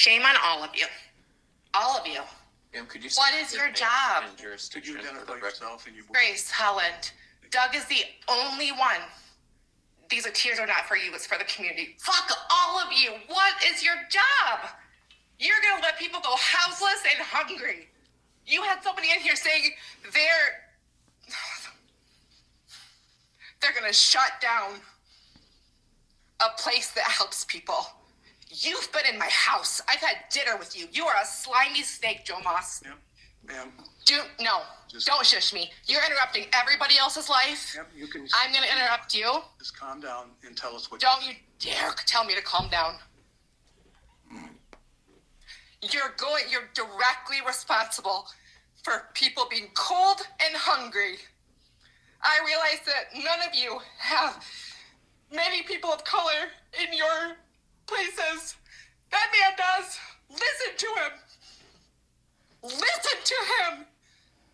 Shame on all of you. All of you. Ma'am, could you What is your job? Could you identify yourself and you? Grace Holland. Doug is the only one. These tears are not for you, it's for the community. Fuck all of you. What is your job? You're going to let people go houseless and hungry. You had somebody in here saying they're going to shut down a place that helps people. You've been in my house. I've had dinner with you. You are a slimy snake, Joe Moss. Yep, ma'am. Don't shush me. You're interrupting everybody else's life. Yep, you can. I'm going to interrupt you. Just calm down and tell us what. Don't you dare tell me to calm down. You're directly responsible for people being cold and hungry. I realize that none of you have many people of color in your places. That man does. Listen to him. Listen to him.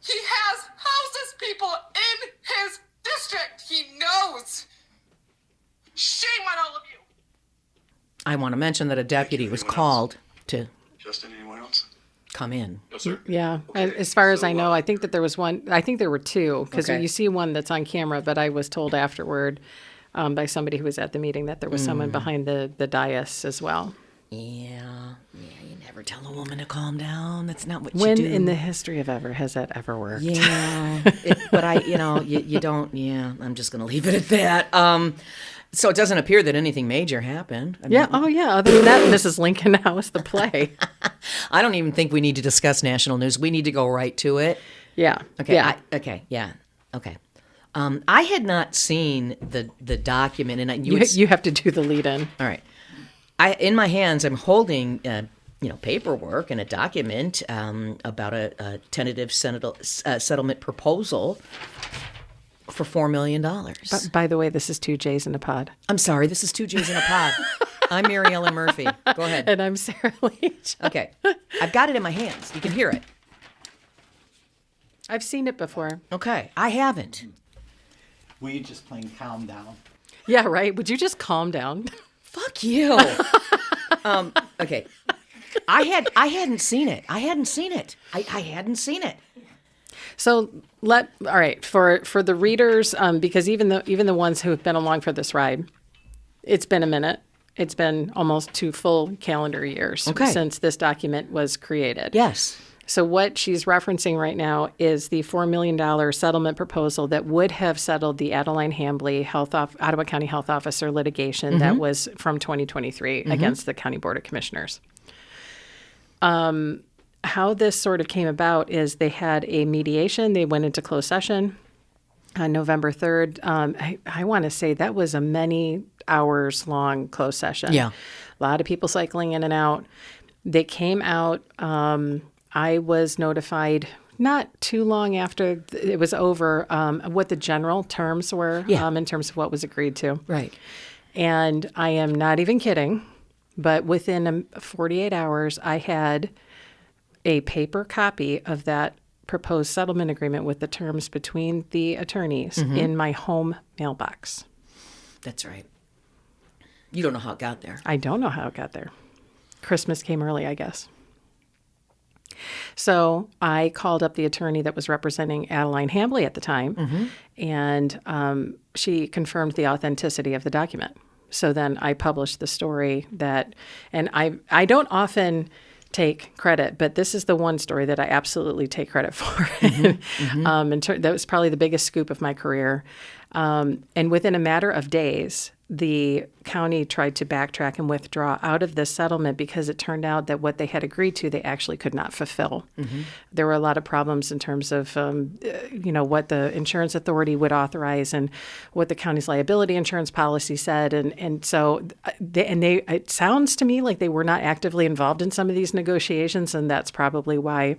He has houses people in his district. He knows. Shame on all of you. I want to mention that a deputy was called to Justin, anyone else? come in. No, sir. Yeah. Okay. As far as I know, I think that there was one. I think there were two, because Okay. you see one that's on camera, but I was told afterward by somebody who was at the meeting that there was someone behind the dais as well. Yeah, you never tell a woman to calm down. That's not what When you do. in the history of ever has that ever worked? Yeah, but you don't. Yeah, I'm just going to leave it at that. So it doesn't appear that anything major happened. I mean, Yeah. Oh, yeah. Other than that, Mrs. Lincoln House, the play. I don't even think we need to discuss national news. We need to go right to it. Yeah. Okay. Yeah. Okay. I had not seen the document, and You have to do the lead in. all right. In my hands, I'm holding paperwork and a document about a tentative settlement proposal for $4 million. By the way, this is 2 J's in a pod. I'm sorry, this is 2 J's in a pod. I'm Mary Ellen Murphy. Go ahead. And I'm Sarah Leach. Okay. I've got it in my hands. You can hear it. I've seen it before. Okay. I haven't. We just plain calm down. Yeah, right. Would you just calm down? Fuck you. Okay. I hadn't seen it. I hadn't seen it. So all right, for the readers, because even the ones who have been along for this ride, it's been a minute. It's been almost 2 full calendar years since this document was created. Yes. So what she's referencing right now is the $4 million settlement proposal that would have settled the Adeline Hambley Ottawa County Health Officer litigation that was from 2023 against the County Board of Commissioners. How this sort of came about is they had a mediation. They went into closed session on November 3rd. I want to say that was a many hours long closed session. Yeah. A lot of people cycling in and out. They came out. I was notified not too long after it was over what the general terms were in terms of what was agreed to. Right. And I am not even kidding, but within 48 hours, I had a paper copy of that proposed settlement agreement with the terms between the attorneys in my home mailbox. That's right. You don't know how it got there. I don't know how it got there. Christmas came early, I guess. So I called up the attorney that was representing Adeline Hambley at the time, and she confirmed the authenticity of the document. So then I published the story and I don't often take credit, but this is the one story that I absolutely take credit for. That was probably the biggest scoop of my career. And within a matter of days, the county tried to backtrack and withdraw out of this settlement because it turned out that what they had agreed to, they actually could not fulfill. There were a lot of problems in terms of, what the insurance authority would authorize and what the county's liability insurance policy said. And so it sounds to me like they were not actively involved in some of these negotiations, and that's probably why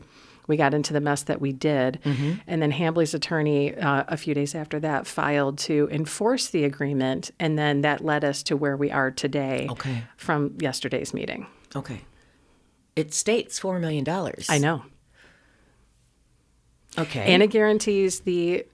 we got into the mess that we did. And then Hambley's attorney, a few days after that, filed to enforce the agreement. And then that led us to where we are today from yesterday's meeting. Okay. It states $4 million. I know. Okay. And it guarantees the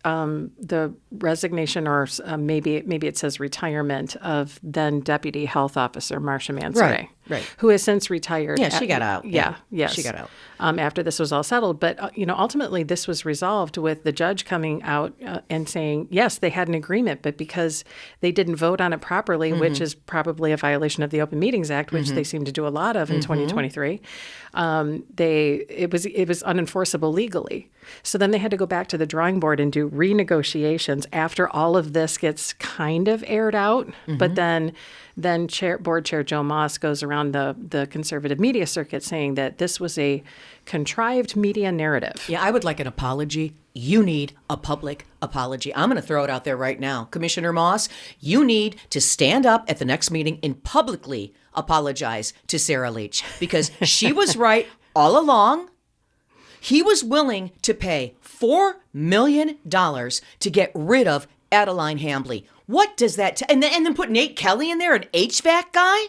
resignation or maybe it says retirement of then Deputy Health Officer Marcia Mansoray. Right. who has since retired. Yeah, she got out. Yeah, yes. She got out. After this was all settled. But, ultimately this was resolved with the judge coming out and saying, yes, they had an agreement, but because they didn't vote on it properly, which is probably a violation of the Open Meetings Act, which they seem to do a lot of in 2023, it was unenforceable legally. So then they had to go back to the drawing board and do renegotiations after all of this gets kind of aired out. But then Board Chair Joe Moss goes around the conservative media circuit saying that this was a contrived media narrative. Yeah, I would like an apology. You need a public apology. I'm going to throw it out there right now. Commissioner Moss, you need to stand up at the next meeting and publicly apologize to Sarah Leach because she was right all along. He was willing to pay $4 million to get rid of Adeline Hambley. What does that and then put Nate Kelly in there, an HVAC guy?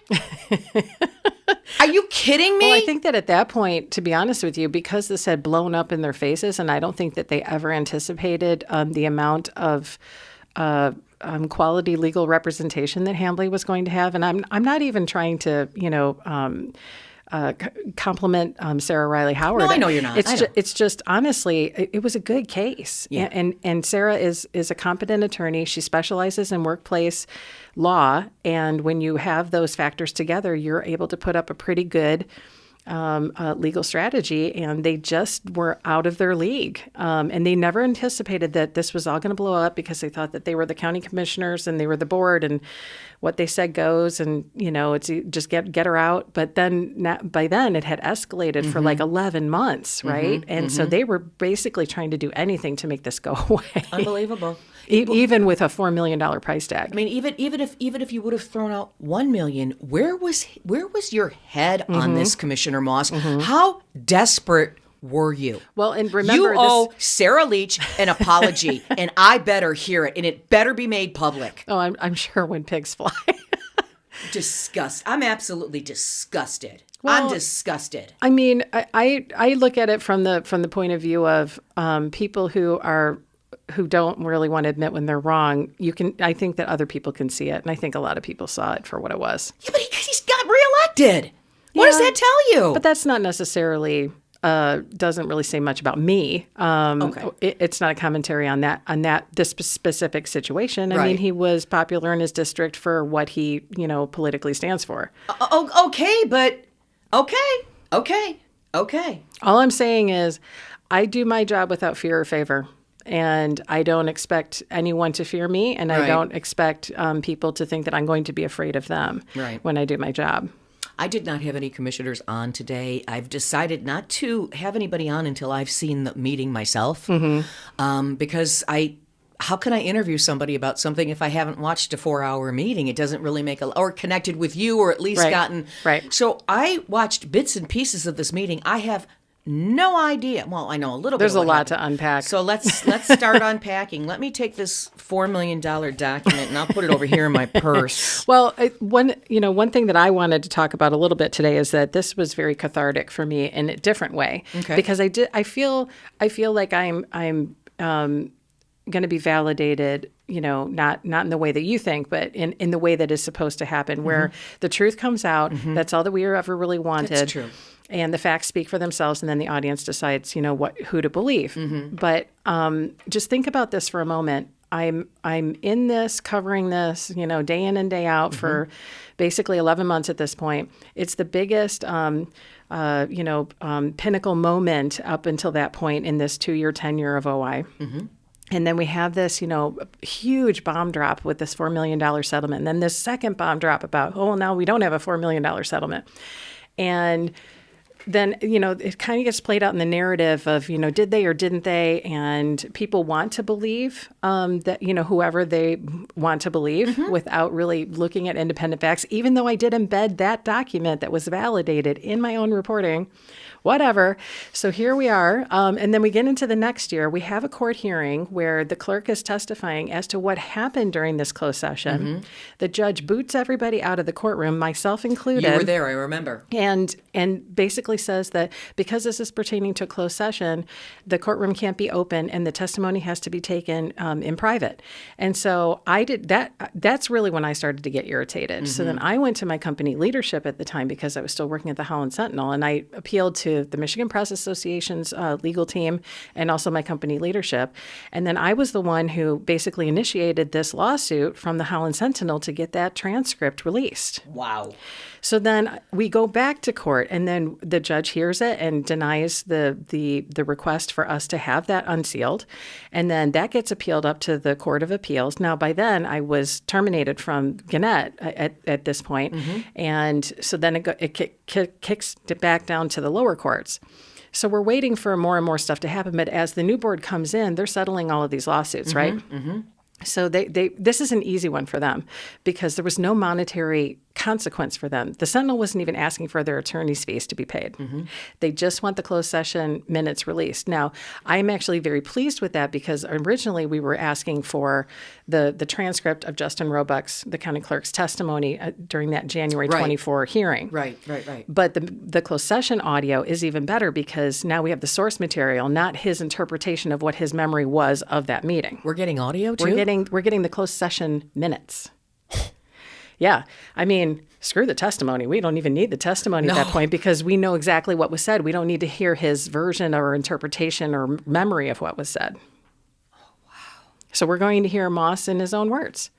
Are you kidding me? Well, I think that at that point, to be honest with you, because this had blown up in their faces, and I don't think that they ever anticipated the amount of quality legal representation that Hambley was going to have. And I'm not even trying to, compliment Sarah Riley Howard. No, I know you're not. It's just honestly, it was a good case. Yeah. And Sarah is a competent attorney. She specializes in workplace law, and when you have those factors together, you're able to put up a pretty good legal strategy, and they just were out of their league. And they never anticipated that this was all going to blow up because they thought that they were the county commissioners and they were the board and what they said goes, and it's just get her out. But then by then it had escalated for like 11 months, right? And so they were basically trying to do anything to make this go away. Unbelievable. Even with a $4 million price tag. I mean, even if you would have thrown out $1 million, where was your head on this, Commissioner Moss? How desperate were you? Well, and remember, you owe Sarah Leach an apology, and I better hear it, and it better be made public. Oh, I'm sure when pigs fly. I'm absolutely disgusted. I'm disgusted. I mean, I look at it from the point of view of people who don't really want to admit when they're wrong. I think that other people can see it, and I think a lot of people saw it for what it was. Yeah, but he's got reelected. What does that tell you? But that's not necessarily doesn't really say much about me. Okay. It's not a commentary on this specific situation. I Right. mean, he was popular in his district for what he politically stands for. Okay, but okay. All I'm saying is, I do my job without fear or favor. And I don't expect anyone to fear me, and I Right. don't expect people to think that I'm going to be afraid of them Right. when I do my job. I did not have any commissioners on today. I've decided not to have anybody on until I've seen the meeting myself, because how can I interview somebody about something if I haven't watched a 4-hour meeting? It doesn't really or connected with you, or at least Right. gotten. Right. So I watched bits and pieces of this meeting. I have no idea. Well, I know a little bit. There's of a what lot happened. to unpack. So let's start unpacking. Let me take this $4 million document and I'll put it over here in my purse. Well, one thing that I wanted to talk about a little bit today is that this was very cathartic for me in a different way. Okay. Because I feel like I'm going to be validated, not in the way that you think, but in the way that is supposed to happen, where the truth comes out. That's all that we ever really wanted. That's true. And the facts speak for themselves, and then the audience decides, who to believe. But just think about this for a moment. I'm in this, covering this, day in and day out for basically 11 months at this point. It's the biggest, pinnacle moment up until that point in this 2-year tenure of OI. And then we have this, huge bomb drop with this $4 million settlement. And then this second bomb drop about, now we don't have a $4 million settlement. And then, it kind of gets played out in the narrative of, did they or didn't they? And people want to believe that, whoever they want to believe without really looking at independent facts, even though I did embed that document that was validated in my own reporting, whatever. So here we are. And then we get into the next year. We have a court hearing where the clerk is testifying as to what happened during this closed session. The judge boots everybody out of the courtroom, myself included. You were there, I remember. And basically simply says that because this is pertaining to a closed session, the courtroom can't be open and the testimony has to be taken in private. And so I did that. That's really when I started to get irritated. So then I went to my company leadership at the time because I was still working at the Holland Sentinel, and I appealed to the Michigan Press Association's legal team and also my company leadership. And then I was the one who basically initiated this lawsuit from the Holland Sentinel to get that transcript released. Wow. So then we go back to court, and then the judge hears it and denies the request for us to have that unsealed. And then that gets appealed up to the Court of Appeals. Now, by then, I was terminated from Gannett at this point. And so then it kicks it back down to the lower courts. So we're waiting for more and more stuff to happen. But as the new board comes in, they're settling all of these lawsuits, right? So this is an easy one for them because there was no monetary consequence for them. The Sentinel wasn't even asking for their attorney's fees to be paid. They just want the closed session minutes released. Now, I'm actually very pleased with that because originally we were asking for the transcript of Justin Roebuck's, the county clerk's testimony during that January 24 hearing. Right. But the closed session audio is even better because now we have the source material, not his interpretation of what his memory was of that meeting. We're getting audio too? We're getting the closed session minutes. Yeah. I mean, screw the testimony. We don't even need the testimony at that point because we know exactly what was said. We don't need to hear his version or interpretation or memory of what was said. Oh, wow. So we're going to hear Moss in his own words.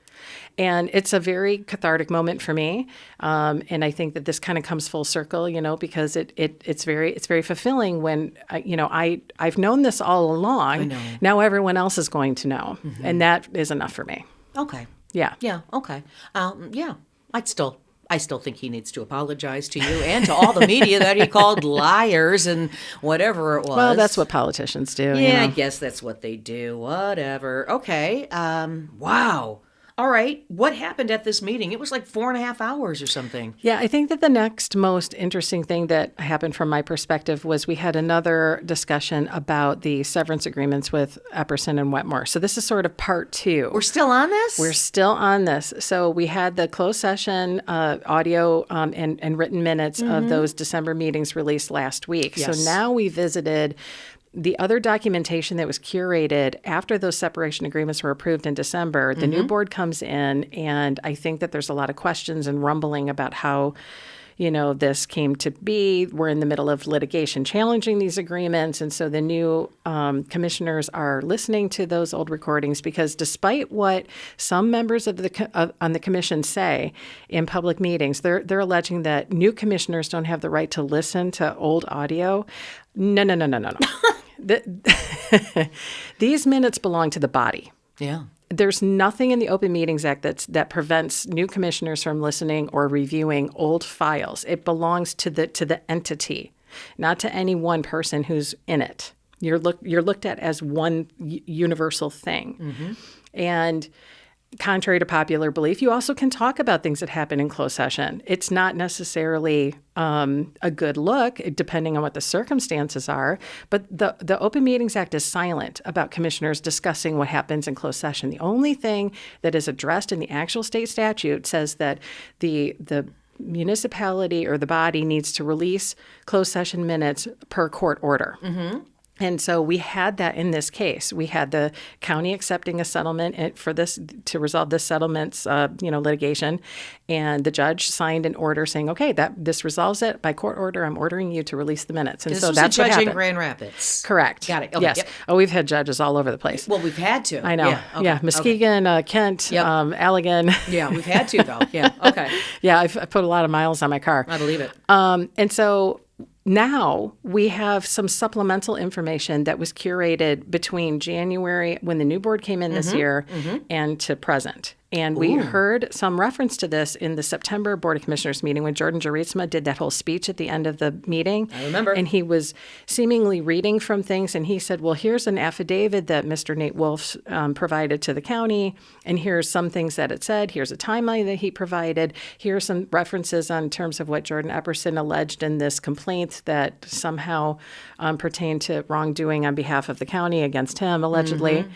And it's a very cathartic moment for me. And I think that this kind of comes full circle, because it's very fulfilling when, I've known this all along. I know. Now everyone else is going to know. And that is enough for me. Okay. Yeah. Yeah. Okay. Yeah. I still think he needs to apologize to you and to all the media that he called liars and whatever it was. Well, that's what politicians do. Yeah, I guess that's what they do. Whatever. Okay. Wow. All right. What happened at this meeting? It was like 4.5 hours or something. Yeah, I think that the next most interesting thing that happened from my perspective was we had another discussion about the severance agreements with Epperson and Wetmores. So this is sort of part 2. We're still on this? We're still on this. So we had the closed session audio and written minutes of those December meetings released last week. Yes. So now we visited the other documentation that was curated after those separation agreements were approved in December. The new board comes in, and I think that there's a lot of questions and rumbling about how, this came to be. We're in the middle of litigation challenging these agreements, and so the new commissioners are listening to those old recordings because despite what some members of on the commission say in public meetings, they're alleging that new commissioners don't have the right to listen to old audio. No. These minutes belong to the body. Yeah. There's nothing in the Open Meetings Act that prevents new commissioners from listening or reviewing old files. It belongs to the entity, not to any one person who's in it. You're looked at as one universal thing. And contrary to popular belief, you also can talk about things that happen in closed session. It's not necessarily a good look, depending on what the circumstances are. But the Open Meetings Act is silent about commissioners discussing what happens in closed session. The only thing that is addressed in the actual state statute says that the municipality or the body needs to release closed session minutes per court order. And so we had that in this case. We had the county accepting a settlement for this to resolve this settlement's, litigation, and the judge signed an order saying, "Okay, this resolves it by court order. I'm ordering you to release the minutes." And this so was that's a what judge happened. in Grand Rapids. Correct. Got it. Okay. Yes. Yep. Oh, we've had judges all over the place. Well, we've had to. I know. Yeah. Okay. Yeah. Muskegon, Kent, Yep. Allegan. Yeah, we've had to though. Yeah. Okay. Yeah, I've put a lot of miles on my car. I believe it. And so now we have some supplemental information that was curated between January, when the new board came in this year, and to present. And we heard some reference to this in the September Board of Commissioners meeting when Jordan Jaritsma did that whole speech at the end of the meeting. I remember. And he was seemingly reading from things, and he said, well, here's an affidavit that Mr. Nate Wolf provided to the county, and here's some things that it said. Here's a timeline that he provided. Here's some references on terms of what Jordan Epperson alleged in this complaint that somehow pertained to wrongdoing on behalf of the county against him, allegedly.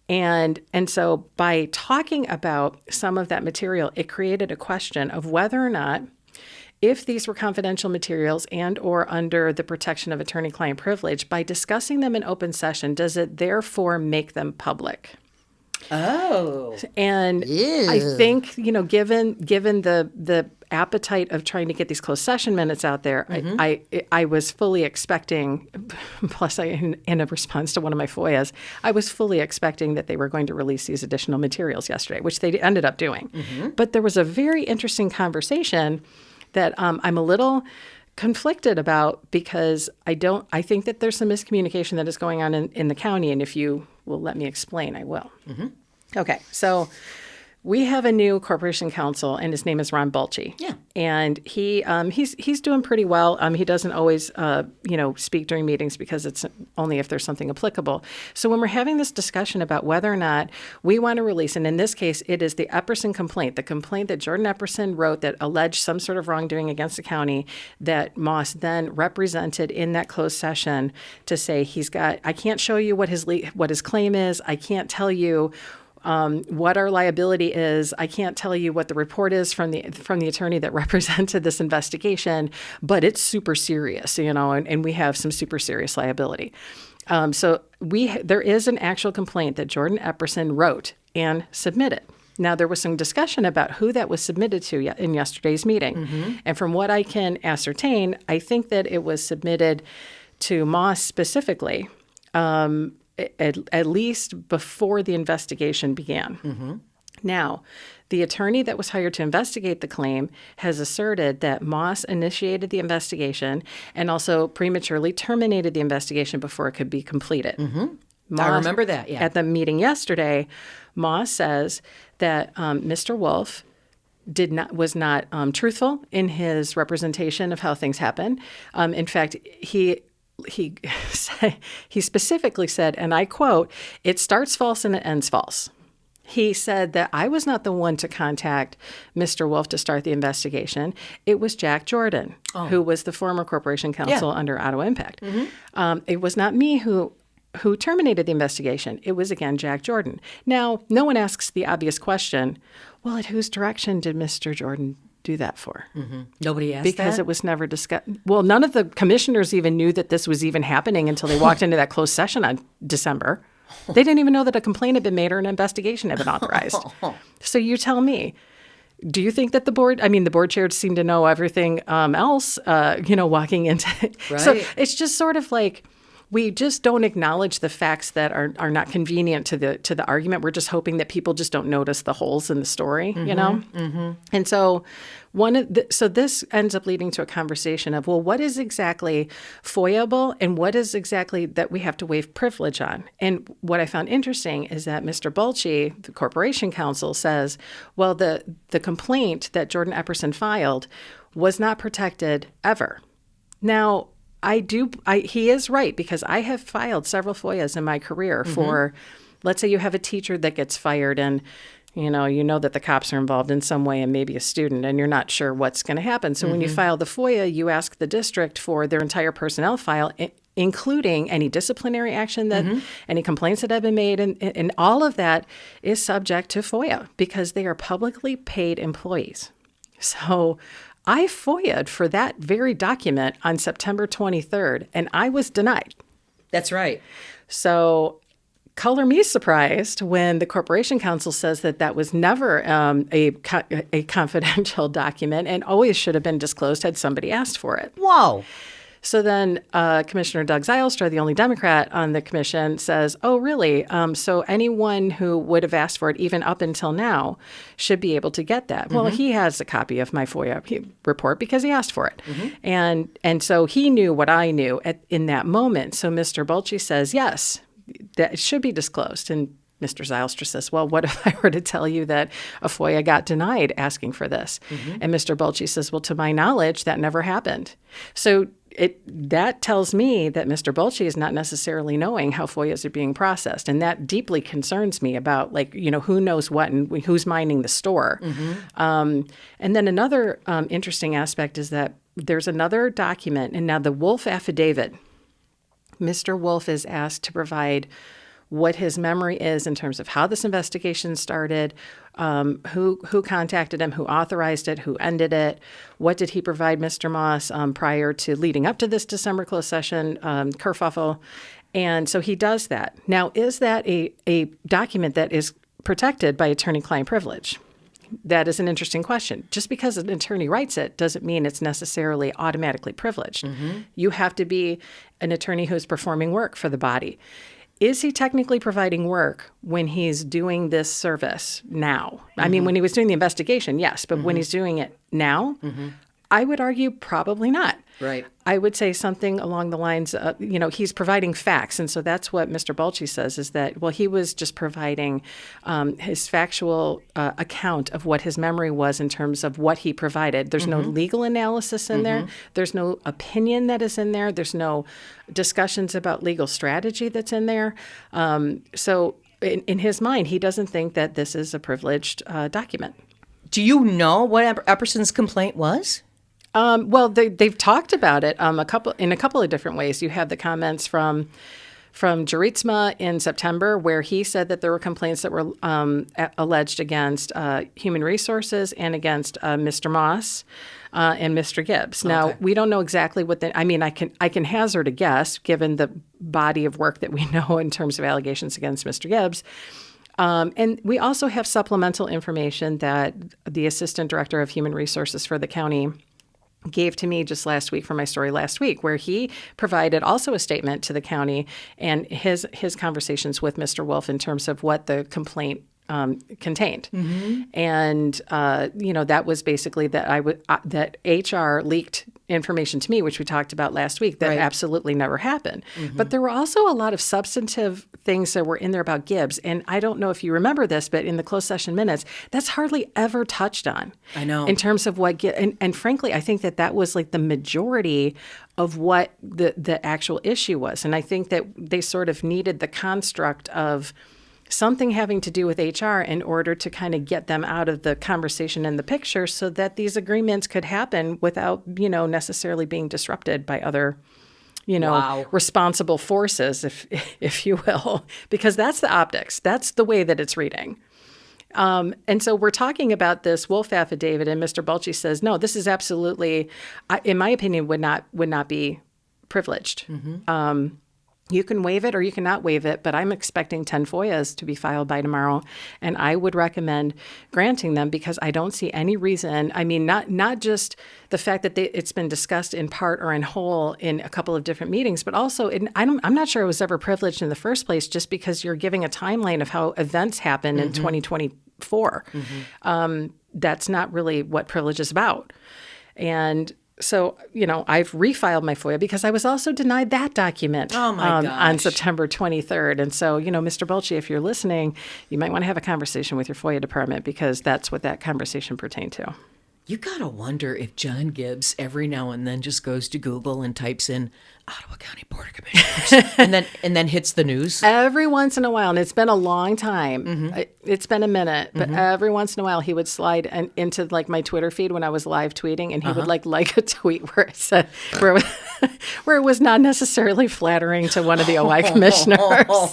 And so by talking about some of that material, it created a question of whether or not if these were confidential materials and or under the protection of attorney-client privilege, by discussing them in open session, does it therefore make them public? Oh. And I think, given the appetite of trying to get these closed session minutes out there, I was fully expecting, plus in a response to one of my FOIAs, I was fully expecting that they were going to release these additional materials yesterday, which they ended up doing. But there was a very interesting conversation that I'm a little conflicted about, because I think that there's some miscommunication that is going on in the county, and if you will let me explain, I will. Okay, so we have a new corporation counsel, and his name is Ron Bulchey. Yeah. And he's doing pretty well. He doesn't always, speak during meetings because it's only if there's something applicable. So when we're having this discussion about whether or not we want to release, and in this case, it is the Epperson complaint, the complaint that Jordan Epperson wrote that alleged some sort of wrongdoing against the county, that Moss then represented in that closed session to say I can't show you what his claim is. I can't tell you what our liability is. I can't tell you what the report is from the attorney that represented this investigation, but it's super serious, and we have some super serious liability. So there is an actual complaint that Jordan Epperson wrote and submitted. Now, there was some discussion about who that was submitted to in yesterday's meeting. And from what I can ascertain, I think that it was submitted to Moss specifically, at least before the investigation began. Now, the attorney that was hired to investigate the claim has asserted that Moss initiated the investigation and also prematurely terminated the investigation before it could be completed. I remember that, yeah. At the meeting yesterday, Moss says that Mr. Wolf was not truthful in his representation of how things happened. In fact, he specifically said, and I quote, "It starts false and it ends false." He said that I was not the one to contact Mr. Wolf to start the investigation. It was Jack Jordan, who was the former corporation counsel under Ottawa Impact. It was not me who terminated the investigation. It was, again, Jack Jordan. Now, no one asks the obvious question, well, at whose direction did Mr. Jordan do that for? Nobody asked Because that? it was never discussed. Well, none of the commissioners even knew that this was even happening until they walked into that closed session on December. They didn't even know that a complaint had been made or an investigation had been authorized. So you tell me, do you think that the board chairs seem to know everything else, walking into it? Right. So it's just sort of like, we just don't acknowledge the facts that are not convenient to the argument. We're just hoping that people just don't notice the holes in the story, And so so this ends up leading to a conversation of, well, what is exactly FOIAble and what is exactly that we have to waive privilege on? And what I found interesting is that Mr. Bulchey, the corporation counsel, says, well, the complaint that Jordan Epperson filed was not protected ever. Now, he is right, because I have filed several FOIAs in my career for, let's say you have a teacher that gets fired and you know that the cops are involved in some way and maybe a student, and you're not sure what's going to happen. So when you file the FOIA, you ask the district for their entire personnel file, including any disciplinary action, any complaints that have been made, and all of that is subject to FOIA because they are publicly paid employees. So I FOIA'd for that very document on September 23rd, and I was denied. That's right. So color me surprised when the Corporation Counsel says that was never a confidential document and always should have been disclosed had somebody asked for it. Whoa. So then Commissioner Doug Zylstra, the only Democrat on the commission, says, oh, really? So anyone who would have asked for it, even up until now, should be able to get that. Well, he has a copy of my FOIA report because he asked for it. And so he knew what I knew in that moment. So Mr. Bulchey says, yes, that it should be disclosed. And Mr. Zylstra says, well, what if I were to tell you that a FOIA got denied asking for this? And Mr. Bulchey says, well, to my knowledge, that never happened. So that tells me that Mr. Bulchey is not necessarily knowing how FOIAs are being processed. And that deeply concerns me about, who knows what and who's minding the store. And then another interesting aspect is that there's another document. And now the Wolf affidavit, Mr. Wolf is asked to provide what his memory is in terms of how this investigation started, who contacted him, who authorized it, who ended it, what did he provide Mr. Moss prior to leading up to this December closed session kerfuffle. And so he does that. Now, is that a document that is protected by attorney-client privilege? That is an interesting question. Just because an attorney writes it doesn't mean it's necessarily automatically privileged. You have to be an attorney who's performing work for the body. Is he technically providing work when he's doing this service now? I mean, when he was doing the investigation, yes, but when he's doing it now, I would argue probably not. Right. I would say something along the lines of, he's providing facts. And so that's what Mr. Balchi says is that, well, he was just providing his factual account of what his memory was in terms of what he provided. There's no legal analysis in there. There's no opinion that is in there. There's no discussions about legal strategy that's in there. So in his mind, he doesn't think that this is a privileged document. Do you know what Epperson's complaint was? Well, they've talked about it in a couple of different ways. You have the comments from Juritsma in September, where he said that there were complaints that were alleged against Human Resources and against Mr. Moss and Mr. Gibbs. Now, we don't know exactly what I can hazard a guess, given the body of work that we know in terms of allegations against Mr. Gibbs. And we also have supplemental information that the Assistant Director of Human Resources for the county gave to me just last week for my story last week, where he provided also a statement to the county and his conversations with Mr. Wolf in terms of what the complaint contained. And, that was basically that HR leaked information to me, which we talked about last week, that absolutely never happened. But there were also a lot of substantive things that were in there about Gibbs. And I don't know if you remember this, but in the closed session minutes, that's hardly ever touched on. I know. In terms of what and frankly, I think that was like the majority of what the actual issue was. And I think that they sort of needed the construct of something having to do with HR in order to kind of get them out of the conversation and the picture so that these agreements could happen without, necessarily being disrupted by other, responsible forces, if you will, because that's the optics. That's the way that it's reading. And so we're talking about this Wolf affidavit, and Mr. Balchi says, no, this is absolutely, in my opinion, would not be privileged. You can waive it or you cannot waive it, but I'm expecting 10 FOIAs to be filed by tomorrow, and I would recommend granting them because I don't see any reason. I mean, not just the fact that it's been discussed in part or in whole in a couple of different meetings, but also I'm not sure it was ever privileged in the first place just because you're giving a timeline of how events happen in 2024. That's not really what privilege is about. And so, I've refiled my FOIA because I was also denied that document on September 23rd. And so, Mr. Balchi, if you're listening, you might want to have a conversation with your FOIA department because that's what that conversation pertained to. You gotta wonder if John Gibbs every now and then just goes to Google and types in Ottawa County Board of Commissioners and then hits the news. Every once in a while, and it's been a long time. It's been a minute, but every once in a while he would slide into like my Twitter feed when I was live tweeting, and he would like a tweet where it said where it was not necessarily flattering to one of the OI commissioners.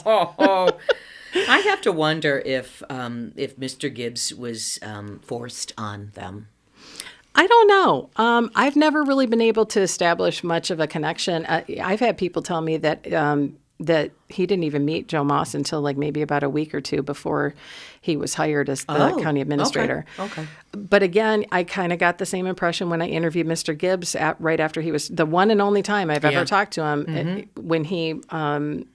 I have to wonder if Mr. Gibbs was forced on them. I don't know. I've never really been able to establish much of a connection. I've had people tell me that that he didn't even meet Joe Moss until like maybe about a week or two before he was hired as the county administrator. Okay. But again, I kind of got the same impression when I interviewed Mr. Gibbs right after he was the one and only time I've ever talked to him when he kind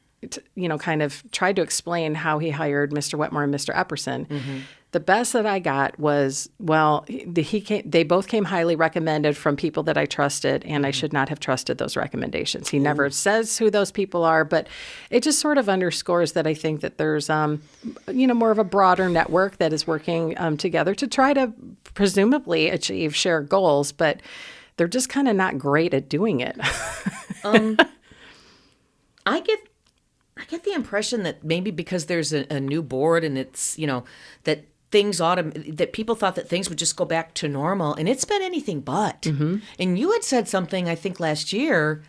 of tried to explain how he hired Mr. Wetmore and Mr. Epperson. The best that I got was, they both came highly recommended from people that I trusted, and I should not have trusted those recommendations. He never says who those people are, but it just sort of underscores that I think that there's, more of a broader network that is working together to try to presumably achieve shared goals, but they're just kind of not great at doing it. I get the impression that maybe because there's a new board and it's, that that people thought that things would just go back to normal, and it's been anything but. And you had said something, I think last year,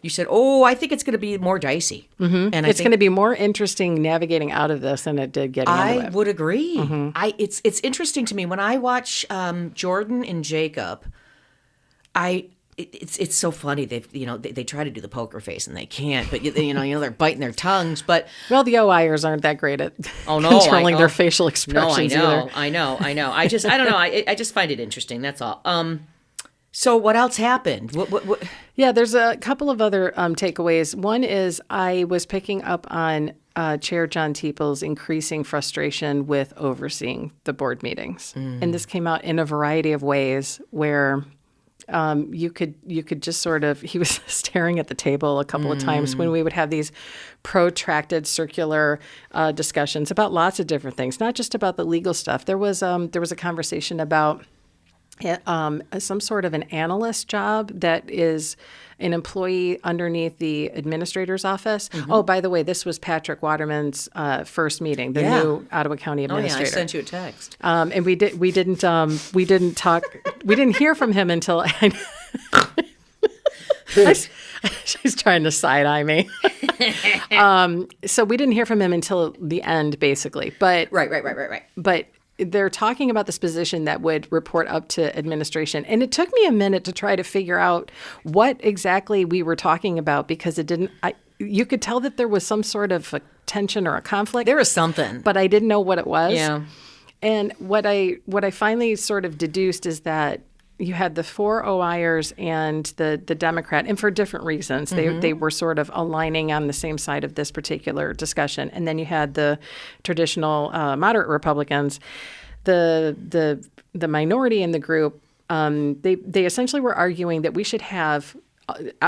You said, "Oh, I think it's going to be more dicey," and It's going to be more interesting navigating out of this than it did getting into I it. would agree. It's interesting to me when I watch Jordan and Jacob. It's so funny. They try to do the poker face and they can't. But they're biting their tongues. But Well, the OIers aren't that great at oh no, controlling their facial no, expressions either. I know. I don't know. I just find it interesting. That's all. So what else happened? What? Yeah, there's a couple of other takeaways. One is I was picking up on Chair John Teeples' increasing frustration with overseeing the board meetings. And this came out in a variety of ways where you could just sort of, he was staring at the table a couple of times when we would have these protracted circular discussions about lots of different things, not just about the legal stuff. There was a conversation about some sort of an analyst job that is an employee underneath the administrator's office. Oh, by the way, this was Patrick Waterman's first meeting, the new Ottawa County administrator. Oh yeah, I sent you a text. And we didn't talk. We didn't hear from him until she's trying to side eye me. So we didn't hear from him until the end, basically. But Right. But they're talking about this position that would report up to administration. And it took me a minute to try to figure out what exactly we were talking about because it didn't, you could tell that there was some sort of a tension or a conflict. There was something. But I didn't know what it was. Yeah. And what I finally sort of deduced is that you had the 4 OIers and the Democrat, and for different reasons. They were sort of aligning on the same side of this particular discussion. And then you had the traditional moderate Republicans. The minority in the group, they essentially were arguing that we should have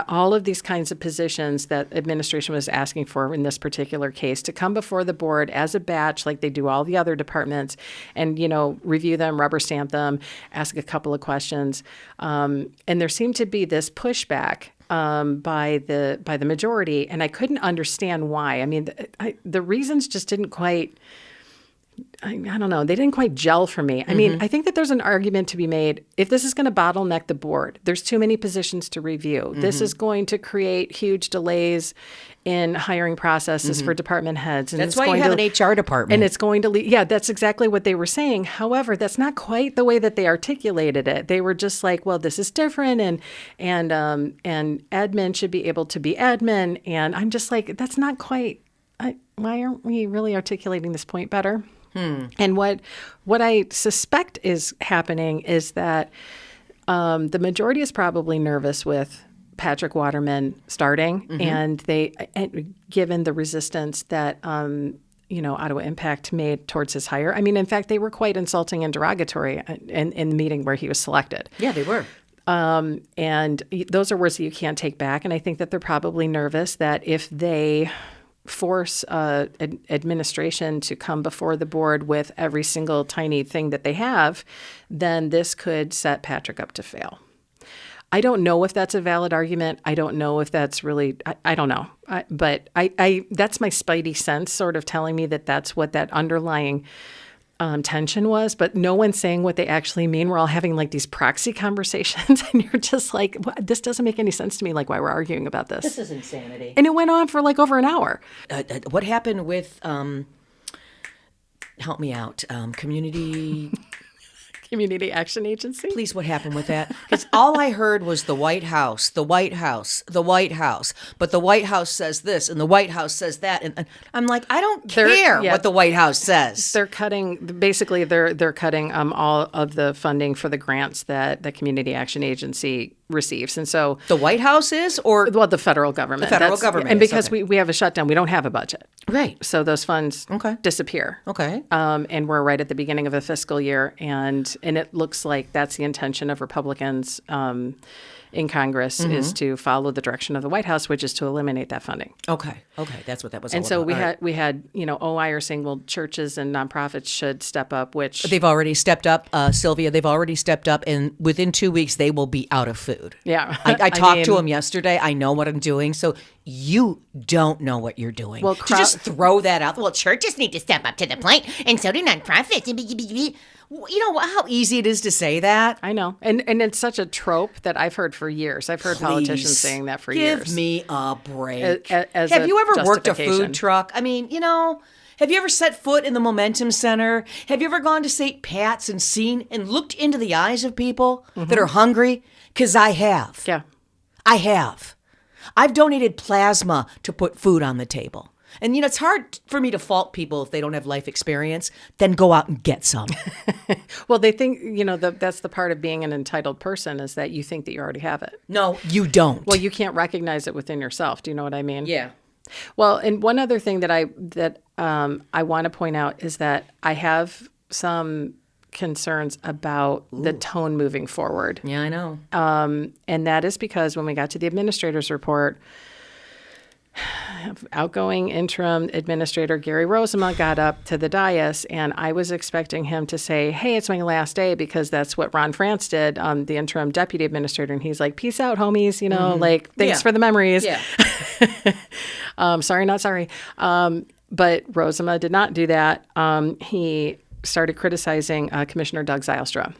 all of these kinds of positions that administration was asking for in this particular case to come before the board as a batch like they do all the other departments and, review them, rubber stamp them, ask a couple of questions. And there seemed to be this pushback by the majority, and I couldn't understand why. I mean, the reasons just didn't quite... I don't know. They didn't quite gel for me. I mean, I think that there's an argument to be made. If this is going to bottleneck the board, there's too many positions to review. This is going to create huge delays in hiring processes for department heads. And That's why you have an HR department. And it's going to lead. Yeah, that's exactly what they were saying. However, that's not quite the way that they articulated it. They were just like, well, this is different, and admin should be able to be admin. And I'm just like, that's not quite. Why aren't we really articulating this point better? And what I suspect is happening is that the majority is probably nervous with Patrick Waterman starting, and given the resistance that Ottawa Impact made towards his hire. I mean, in fact, they were quite insulting and derogatory in the meeting where he was selected. Yeah, they were. And those are words that you can't take back. And I think that they're probably nervous that if they force administration to come before the board with every single tiny thing that they have, then this could set Patrick up to fail. I don't know if that's a valid argument. I don't know if that's really, I don't know. But that's my spidey sense sort of telling me that that's what that underlying tension was, but no one's saying what they actually mean. We're all having like these proxy conversations, and you're just like, this doesn't make any sense to me, like why we're arguing about this. This is insanity. And it went on for like over an hour. What happened with, help me out, Community Action Agency? Please, what happened with that? Because all I heard was the White House, the White House, the White House. But the White House says this, and the White House says that. And I'm like, I don't care what the White House says. They're cutting, basically, they're cutting all of the funding for the grants that the Community Action Agency receives. And so the White House is, or well, the federal government. The federal government. And because we have a shutdown, we don't have a budget. Right. So those funds disappear. Okay. And we're right at the beginning of a fiscal year, and it looks like that's the intention of Republicans in Congress is to follow the direction of the White House, which is to eliminate that funding. Okay, that's what that was. And all so about. we had OIR saying, well, churches and nonprofits should step up, which they've already stepped up, Sylvia. They've already stepped up, and within 2 weeks they will be out of food. Yeah, I talked to them yesterday. I know what I'm doing, so you don't know what you're doing. Well, to just throw that out. Well, churches need to step up to the plate, and so do nonprofits. You know how easy it is to say that? I know. And it's such a trope that I've heard for years. I've heard politicians Please, saying that for give years. Give me a break. As Have a you ever worked a justification. food truck? I mean, have you ever set foot in the Momentum Center? Have you ever gone to St. Pat's and seen and looked into the eyes of people that are hungry? Because I have. Yeah. I have. I've donated plasma to put food on the table. And, it's hard for me to fault people if they don't have life experience. Then go out and get some. Well, they think, that's the part of being an entitled person is that you think that you already have it. No, you don't. Well, you can't recognize it within yourself. Do you know what I mean? Yeah. Well, and one other thing that I want to point out is that I have some concerns about the tone moving forward. Yeah, I know. And that is because when we got to the administrator's report, outgoing interim administrator Gary Rosema got up to the dais, and I was expecting him to say, hey, it's my last day, because that's what Ron France did, the interim deputy administrator. And he's like, peace out, homies, thanks for the memories. Yeah. Sorry, not sorry. But Rosema did not do that. He started criticizing Commissioner Doug Zylstra.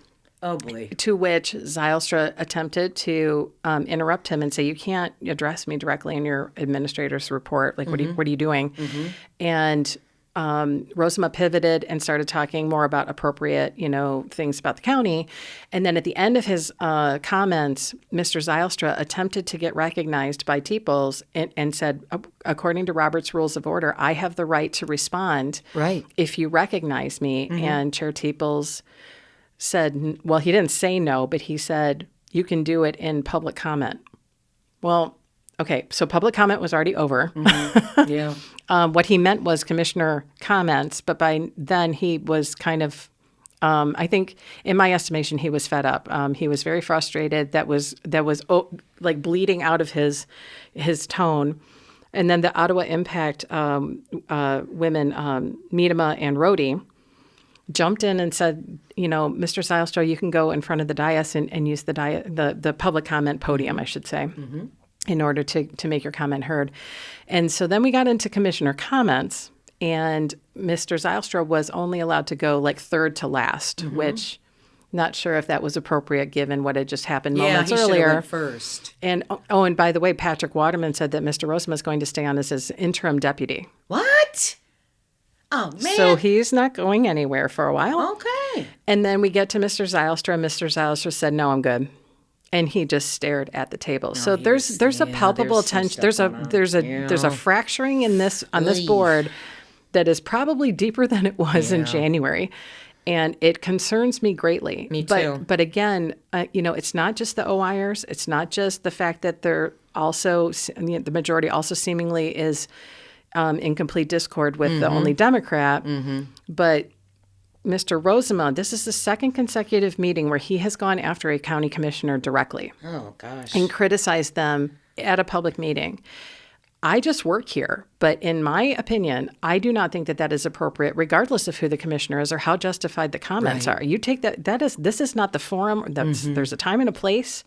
Oh, boy. To which Zylstra attempted to interrupt him and say, you can't address me directly in your administrator's report. Like, what are you doing? And Rosema pivoted and started talking more about appropriate, things about the county. And then at the end of his comments, Mr. Zylstra attempted to get recognized by Teeples and said, according to Robert's Rules of Order, I have the right to respond if you recognize me. And Chair Teeples said, well, he didn't say no, but he said, you can do it in public comment. Well, okay, so public comment was already over. Yeah. What he meant was commissioner comments, but by then he was kind of, I think, in my estimation, he was fed up. He was very frustrated. That was like bleeding out of his tone. And then the Ottawa Impact women, Miedema and Rhodey, jumped in and said, Mr. Zylstra, you can go in front of the dais and use the public comment podium, I should say, in order to make your comment heard. And so then we got into commissioner comments, and Mr. Zylstra was only allowed to go like third to last, which not sure if that was appropriate given what had just happened moments earlier. Yeah, he went first. And and by the way, Patrick Waterman said that Mr. Rosema is going to stay on as his interim deputy. What? Oh, man. So he's not going anywhere for a while. Okay. And then we get to Mr. Zylstra. Mr. Zylstra said, no, I'm good. And he just stared at the table. So there's a palpable tension. There's a fracturing in this board that is probably deeper than it was in January. And it concerns me greatly. Me too. But again, it's not just the OIers. It's not just the fact that they're also, the majority also seemingly is in complete discord with the only Democrat. But Mr. Rosema, this is the second consecutive meeting where he has gone after a county commissioner directly. Oh, gosh. And criticized them at a public meeting. I just work here, but in my opinion, I do not think that is appropriate, regardless of who the commissioner is or how justified the comments are. You take this is not the forum. There's a time and a place,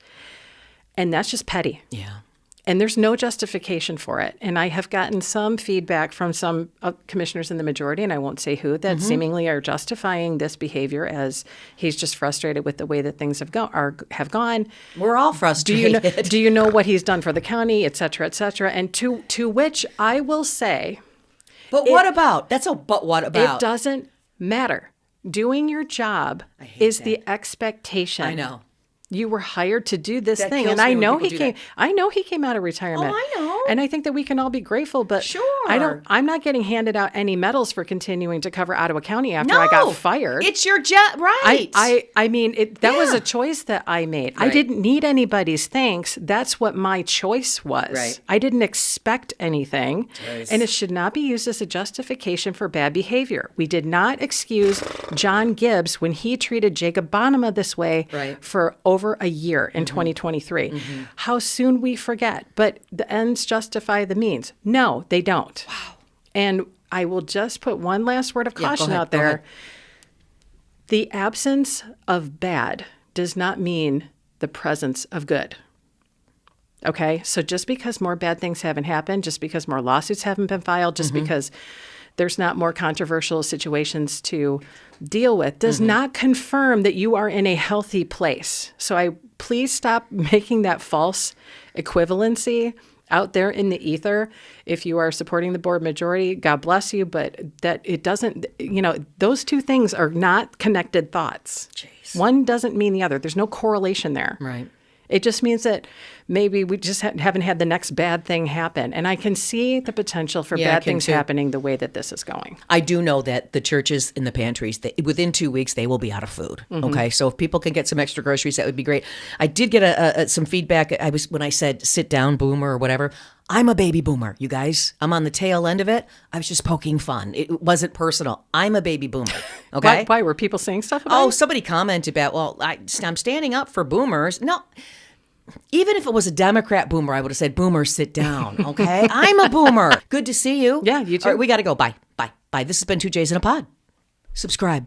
and that's just petty. Yeah. And there's no justification for it. And I have gotten some feedback from some commissioners in the majority, and I won't say who, that seemingly are justifying this behavior as he's just frustrated with the way that things have gone. We're all frustrated. Do you know what he's done for the county, et cetera, et cetera? And to which I will say... But what about? But what about? It doesn't matter. Doing your job is the expectation. I know. You were hired to do this thing, kills and me I when know people he do came. I know he came out of retirement. Oh, I know. And I think that we can all be grateful. But sure, I'm not getting handed out any medals for continuing to cover Ottawa County after I got fired. It's your job, right? I mean, that was a choice that I made. Right. I didn't need anybody's thanks. That's what my choice was. Right. I didn't expect anything, and it should not be used as a justification for bad behavior. We did not excuse John Gibbs when he treated Jacob Bonema this way for over a year in 2023. How soon we forget. But the ends justify the means. No, they don't. Wow. And I will just put one last word of caution out there. The absence of bad does not mean the presence of good. Okay? So just because more bad things haven't happened, just because more lawsuits haven't been filed, just because there's not more controversial situations to deal with, does not confirm that you are in a healthy place. So please stop making that false equivalency out there in the ether. If you are supporting the board majority, God bless you, but that it doesn't, those two things are not connected thoughts. Jeez. One doesn't mean the other. There's no correlation there. Right. It just means that maybe we just haven't had the next bad thing happen. And I can see the potential for Yeah, I bad can things too. happening the way that this is going. I do know that the churches in the pantries, within 2 weeks, they will be out of food. Okay, so if people can get some extra groceries, that would be great. I did get some feedback. When I said sit down, boomer, or whatever. I'm a baby boomer, you guys. I'm on the tail end of it. I was just poking fun. It wasn't personal. I'm a baby boomer. Okay. Why were people saying stuff about Oh, it? somebody commented about, well, I'm standing up for boomers. No. Even if it was a Democrat boomer, I would have said, boomer, sit down, okay? I'm a boomer. Good to see you. Yeah, you too. All right, we got to go. Bye. Bye. Bye. This has been 2 J's in a Pod. Subscribe.